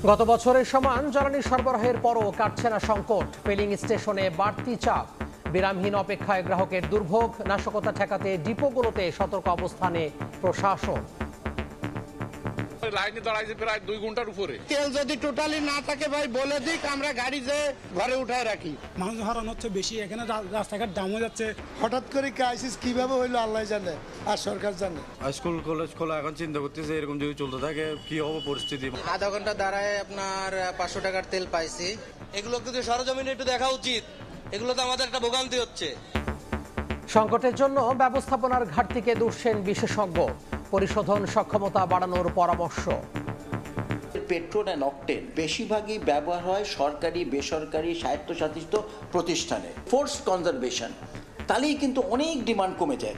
গত বছরের সমান জ্বালানি সরবরাহের পরও কাটছে না সংকট। ফিলিং স্টেশনে বাড়তি চাপ, বিরামহীন অপেক্ষায় গ্রাহকের দুর্ভোগ। নাশকতা ঠেকাতে ডিপোগুলোতে সতর্ক অবস্থানে প্রশাসন। লাইনে দাঁড়াইছে প্রায় 2 ঘন্টার উপরে। তেল যদি টোটালি না থাকে ভাই বলে দিক, আমরা গাড়ি যে ঘরে উঠায় রাখি। মানুষ হারানো হচ্ছে বেশি, এখানে রাস্তাঘাট জাম হয়ে যাচ্ছে। হঠাৎ করে ক্রাইসিস কিভাবে হইলো আল্লাহ জানে আর সরকার জানে। স্কুল কলেজ খোলা, এখন চিন্তা করতেছে এরকম যদি চলতে থাকে কি হবে পরিস্থিতি। আধা ঘন্টা দাঁড়ায় আপনার 500 টাকার তেল পাইছি। এগুলো কিন্তু সরজমিনে একটু দেখা উচিত, এগুলো তো আমাদের একটা ভোগান্তি হচ্ছে। সংকটের জন্য ব্যবস্থাপনার ঘাটতিকে দুষছেন বিশেষজ্ঞ। পরিশোধন সক্ষমতা বাড়ানোর পরামর্শ। পেট্রোল অ্যান্ড অকটেন বেশিরভাগই ব্যবহার হয় সরকারি, বেসরকারি, স্বায়ত্তশাসিত প্রতিষ্ঠানে। ফোর্সড কনজারভেশন, তাহলেই কিন্তু অনেক ডিমান্ড কমে যায়।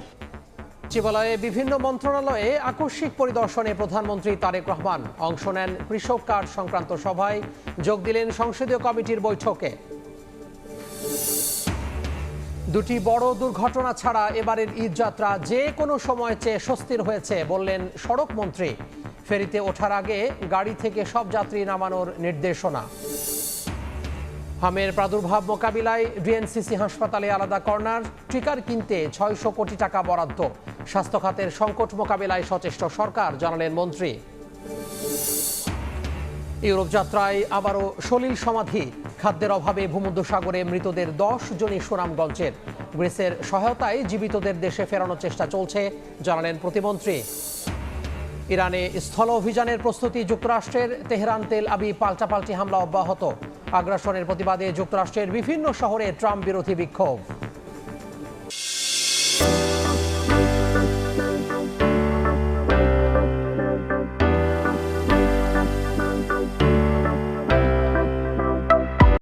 সচিবালয়ে বিভিন্ন মন্ত্রণালয়ে আকস্মিক পরিদর্শনে প্রধানমন্ত্রী তারেক রহমান অংশ নেন। কৃষক কার্ড সংক্রান্ত সভায় যোগ দিলেন সংসদীয় কমিটির বৈঠকে। দুটি বড় দুর্ঘটনা ছাড়া এবারের ঈদযাত্রা যে কোনো সময় চেয়ে স্বস্তির হয়েছে বললেন সড়ক মন্ত্রী। ফেরিতে ওঠার আগে গাড়ি থেকে সব যাত্রী নামানোর নির্দেশনা। হামের প্রাদুর্ভাব মোকাবিলায় ডিএনসিসি হাসপাতালে আলাদা কর্নার। ট্রিকার কিনতে 600 কোটি টাকা বরাদ্দ। স্বাস্থ্য খাতের সংকট মোকাবিলায় সচেষ্ট সরকার, জানালেন মন্ত্রী। ইউরোপ যাত্রায় আবারও সলিল সমাধি। খাদ্যের অভাবে ভূমধ্যসাগরে মৃতদের 10 জনই সুনামগঞ্জের। গ্রিসের সহায়তায় জীবিতদের দেশে ফেরানোর চেষ্টা চলছে, জানালেন প্রতিমন্ত্রী। ইরানে স্থল অভিযানের প্রস্তুতি যুক্তরাষ্ট্রের। তেহরান তেল আবিব পাল্টাপাল্টি হামলা অব্যাহত। আগ্রাসনের প্রতিবাদে যুক্তরাষ্ট্রের বিভিন্ন শহরে ট্রাম্প বিরোধী বিক্ষোভ।